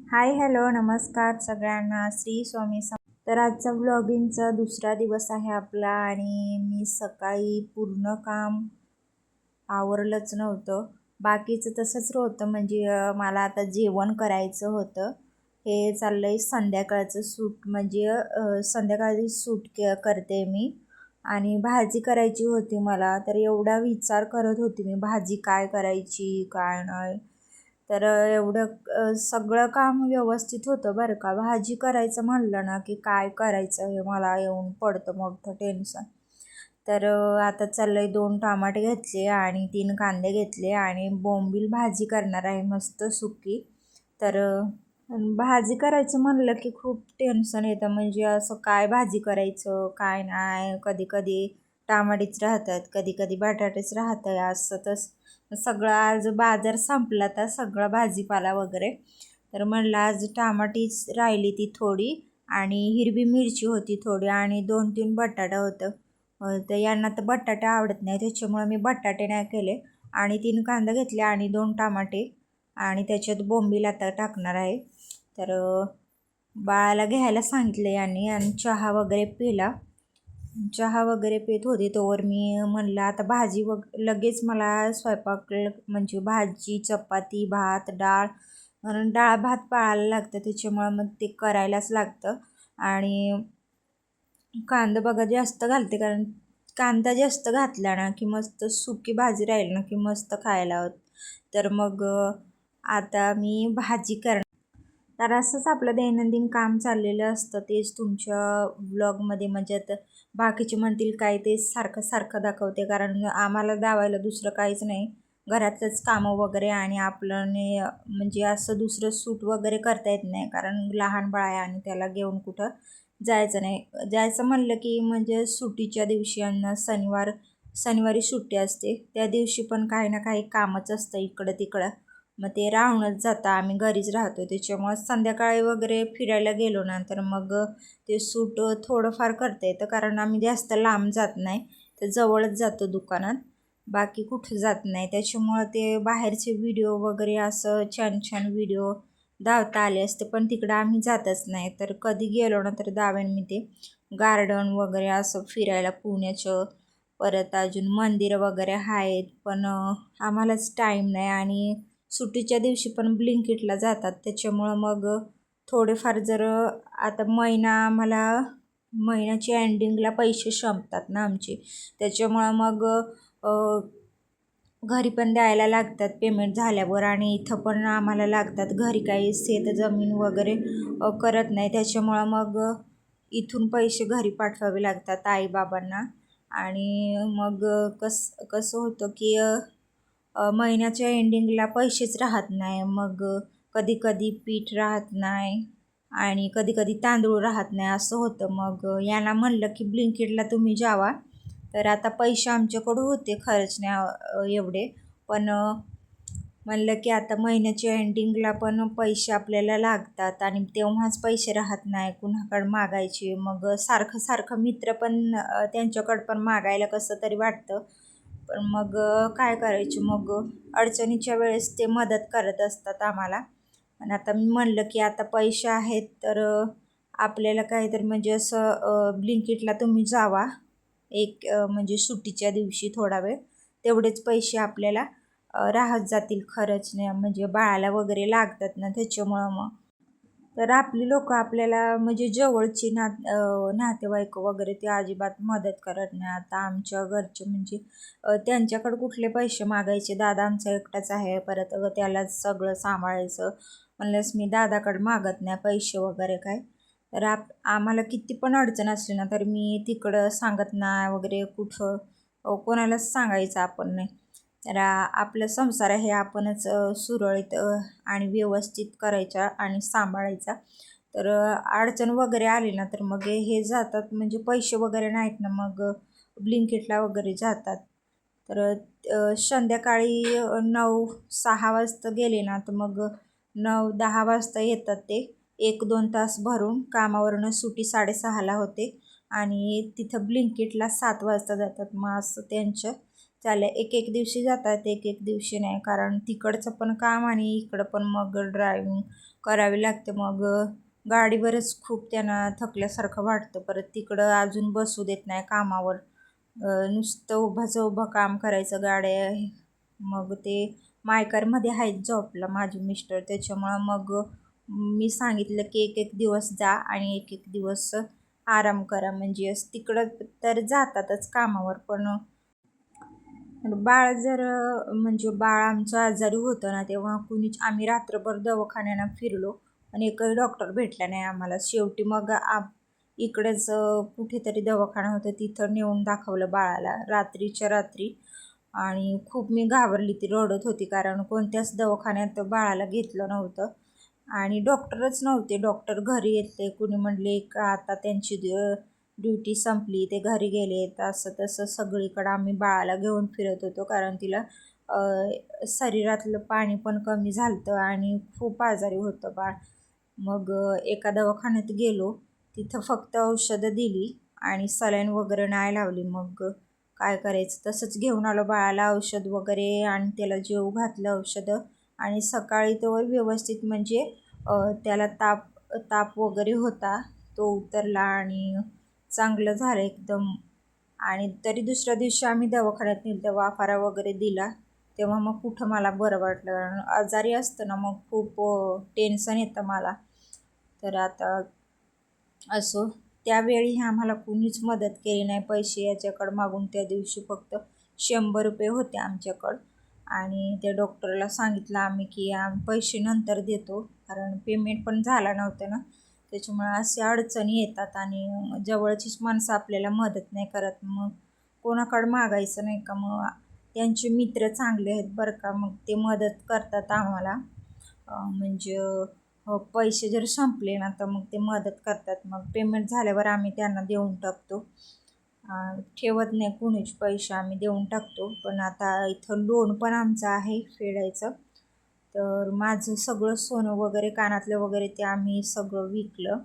Hi hello नमस्कार सगळ्यांना श्री स्वामी तर आजचा व्लॉगिंगचा दुसरा दिवस आहे आपला आणि मी सकाळी पूर्ण काम आवरलंच नव्हतं. बाकीचं तसंच होतं म्हणजे मला आता जेवण करायचं होतं. हे चाललंय संध्याकाळचं सूट म्हणजे संध्याकाळी करते मी आणि भाजी करायची होती मला. तर एवढा विचार करत होती मी भाजी काय करायची काय नाही. तर एवढं सगळं काम व्यवस्थित होतं बरं का. भाजी करायचं म्हणलं ना की काय करायचं हे मला येऊन पडतं मोठं टेन्शन. तर आता चाललंय 2 टमाटे घेतले आणि 3 कांदे घेतले आणि बोंबील भाजी करणार आहे मस्त सुकी. तर भाजी करायचं म्हणलं की खूप टेन्शन येतं म्हणजे असं काय भाजी करायचं काय नाही. कधी कधी टमाटेच राहतात, कधी कधी बटाटेच राहतं असं तसं सगळं. आज बाजार संपला तर सगळा भाजीपाला वगैरे. तर म्हणलं आज टमाटीच राहिली ती थोडी आणि हिरवी मिरची होती थोडी आणि 2-3 बटाटा होतं. तर यांना तर बटाटे आवडत नाही त्याच्यामुळे मी बटाटे नाही केले आणि 3 कांदा घेतले आणि 2 टमाटे आणि त्याच्यात बोंबील आता टाकणार आहे. तर बाळाला घ्यायला सांगितले यांनी आणि चहा वगैरे पिला. चहा वगैरे पित होते तोवर मी म्हणलं आता भाजी लगेच मला स्वयंपाक म्हणजे भाजी चपाती भात डाळ. कारण डाळ भात पाळायला लागतं त्याच्यामुळं मग ते करायलाच लागतं. आणि कांदा बघा जास्त घालते कारण कांदा जास्त घातला ना की मस्त सुकी भाजी राहील ना की मस्त खायला होत. तर मग आता मी भाजी करणार. तर असंच आपलं दैनंदिन काम चाललेलं असतं तेच तुमच्या व्लॉगमध्ये. म्हणजे आता बाकीचे म्हणतील काय ते सारखं सारखं दाखवते कारण आम्हाला दावायला दुसरं काहीच नाही. घरातलंच कामं वगैरे आणि आपलं म्हणजे असं दुसरं सूट वगैरे करता येत नाही कारण लहान बाळ आहे आणि त्याला घेऊन कुठं जायचं नाही. जायचं म्हणलं की म्हणजे सुट्टीच्या दिवशी आणि शनिवारी सुट्टी असते त्या दिवशी पण काही ना काही कामच असतं इकडं तिकडं. मग ते राहूनच जातं, आम्ही घरीच राहतो त्याच्यामुळं संध्याकाळी वगैरे फिरायला गेलो ना तर मग ते सूट थोडंफार करता येतं कारण आम्ही जास्त लांब जात नाही तर जवळच जातो दुकानात. बाकी कुठं जात नाही त्याच्यामुळं ते बाहेरचे व्हिडिओ वगैरे असं छान छान व्हिडिओ धावता आले असते पण तिकडं आम्ही जातच नाही. तर कधी गेलो ना तर दावेन मी ते गार्डन वगैरे असं फिरायला पुण्याचं. परत अजून मंदिरं वगैरे आहेत पण आम्हालाच टाईम नाही आणि सुट्टीच्या दिवशी पण ब्लिंकिटला जातात त्याच्यामुळं मग थोडेफार जर आता आम्हाला महिन्याच्या एंडिंगला पैसे संपतात ना आमचे त्याच्यामुळं मग घरी पण द्यायला लागतात पेमेंट झाल्यावर आणि इथं पण आम्हाला लागतात. घरी काही शेतजमीन वगैरे करत नाही त्याच्यामुळं मग इथून पैसे घरी पाठवावे लागतात आईबाबांना. आणि मग कसं होतं की महिन्याच्या एंडिंगला पैसेच राहत नाही. मग कधी कधी पीठ राहत नाही आणि कधी कधी तांदूळ राहत नाही असं होतं. मग यांना म्हणलं की ब्लिंकिटला तुम्ही जावा. तर आता पैसे आमच्याकडं होते खर्चण्या एवढे पण म्हणलं की आता महिन्याच्या एंडिंगला पण पैसे आपल्याला लागतात आणि तेव्हाच पैसे राहत नाही कुणाकडं मागायचे. मग सारखं सारखं मित्र पण त्यांच्याकडं पण मागायला कसं तरी वाटतं. पण मग काय करायचं मग अडचणीच्या वेळेस ते मदत करत असतात आम्हाला. पण आता मी म्हणलं की आता पैसे आहेत तर आपल्याला काहीतरी म्हणजे असं ब्लिंकिटला तुम्ही जावा एक म्हणजे सुट्टीच्या दिवशी थोडा वेळ तेवढेच पैसे आपल्याला राहत जातील खरंच नाही म्हणजे बाळाला वगैरे लागतात ना त्याच्यामुळं. मग तर आपली लोक आपल्याला म्हणजे जवळची नातेवाईक वगैरे ते अजिबात मदत करत नाही. आता आमच्या घरचे म्हणजे त्यांच्याकडे कुठले पैसे मागायचे. दादा आमचा एकटाच आहे परत त्यालाच सगळं सांभाळायचं म्हणल्यास मी दादाकडे मागत नाही पैसे वगैरे काय. तर आम्हाला किती पण अडचण असली ना तर मी तिकडं सांगत नाही वगैरे कुठं कोणालाच सांगायचं आपण नाही. तर आपलं संसार हे आपणच सुरळीत आणि व्यवस्थित करायचा आणि सांभाळायचा. तर अडचण वगैरे आली ना तर मग हे जातात म्हणजे पैसे वगैरे नाहीत ना मग ब्लिंकिटला वगैरे जातात. तर संध्याकाळी 9-6 वाजता गेले ना तर मग 9-10 वाजता येतात ते. 1-2 तास भरून कामावरनं सुट्टी 6:30ला होते आणि तिथं ब्लिंकिटला 7 वाजता जातात. मग असं त्यांचं चालेल, एक एक दिवशी जातात, एक एक दिवशी नाही, कारण तिकडचं पण काम आणि इकडं पण मग ड्रायव्हिंग करावी लागते. मग गाडीवरच खूप त्यांना थकल्यासारखं वाटतं. परत तिकडं अजून बसू देत नाही कामावर. नुसतं उभाचं उभं काम करायचं गाड्या. मग ते मायकारमध्ये आहेत जॉबला माझे मिस्टर, त्याच्यामुळं मग मी सांगितलं की एक एक दिवस जा आणि एक एक दिवस आराम करा. म्हणजे तिकडं तर जातातच कामावर, पण बाळ जर म्हणजे बाळ आमचं आजारी होतं ना, तेव्हा आम्ही रात्रभर दवाखान्यानं फिरलो आणि एकही डॉक्टर भेटला नाही आम्हाला. शेवटी मग इकडेच कुठेतरी दवाखाना होतं, तिथं नेऊन दाखवलं बाळाला रात्रीच्या रात्री. आणि खूप मी घाबरली, ती रडत होती, कारण कोणत्याच दवाखान्यात बाळाला घेतलं नव्हतं आणि डॉक्टरच नव्हते. डॉक्टर घरी येते, कुणी म्हणले का आता त्यांची ड्युटी संपली, ते घरी गेलेत. असं तसं सगळीकडं आम्ही बाळाला घेऊन फिरत होतो, कारण तिला शरीरातलं पाणी पण कमी झालं होतं आणि खूप आजारी होतं बाळ. मग एका दवाखान्यात गेलो, तिथं फक्त औषधं दिली आणि सलाईन वगैरे नाही लावली. मग काय करायचं, तसंच घेऊन आलो बाळाला औषध वगैरे आणि त्याला जेवू घातलं औषधं. आणि सकाळी तो व्यवस्थित म्हणजे त्याला ताप वगैरे होता, तो उतरला आणि चांगलं झालं एकदम. आणि तरी दुसऱ्या दिवशी आम्ही दवाखान्यात नेलं, वाफारा वगैरे दिला, तेव्हा मग कुठं मला बरं वाटलं. आजारी असतं ना, मग खूप टेन्शन येतं मला. तर आता असो, त्यावेळी आम्हाला कुणीच मदत केली नाही. पैसे याच्याकडं मागून त्या दिवशी फक्त 100 रुपये होते आमच्याकडं. आणि त्या डॉक्टरला सांगितलं आम्ही की पैसे नंतर देतो, कारण पेमेंट पण झाला नव्हतं ना. त्याच्यामुळे अशा अडचणी येतात आणि जवळचीच माणसं आपल्याला मदत नाही करत, मग कोणाकडं मागायचं नाही का. मग त्यांचे मित्र चांगले आहेत बरं का, मग ते मदत करतात आम्हाला. म्हणजे पैसे जर संपले ना, तर मग ते मदत करतात. मग पेमेंट झाल्यावर आम्ही त्यांना देऊन टाकतो, ठेवत नाही कुणीच पैसे, आम्ही देऊन टाकतो. पण आता इथं लोन पण आमचं आहे फेडायचं. तर माझं सगळं सोनं वगैरे, कानातलं वगैरे, ते आम्ही सगळं विकलं.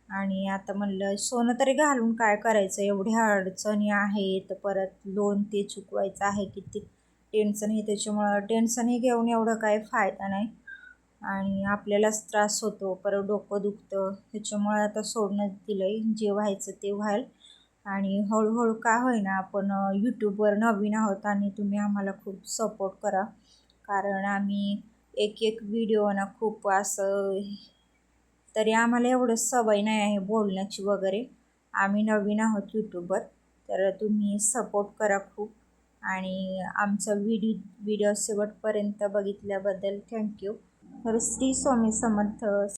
आणि आता म्हणलं सोनं तरी घालून काय करायचं, एवढ्या अडचणी आहेत, परत लोन ते चुकवायचं आहे, किती टेन्शन आहे. त्याच्यामुळं टेन्शनही घेऊन एवढं काय फायदा नाही आणि आपल्यालाच त्रास होतो, परत डोकं दुखतं. त्याच्यामुळे आता सोडणंच दिलं आहे, जे व्हायचं ते व्हायला. आणि हळूहळू का होईना आपण यूट्यूबवर नवीन आहोत आणि तुम्ही आम्हाला खूप सपोर्ट करा, कारण आम्ही एक एक व्हिडिओ ना खूप असं, तरी आम्हाला एवढं सवय नाही आहे बोलण्याची वगैरे, आम्ही नवीन आहोत यूट्यूबवर. तर तुम्ही सपोर्ट करा खूप. आणि आमचा व्हिडिओ शेवटपर्यंत बघितल्याबद्दल थँक्यू. तर श्री स्वामी समर्थ.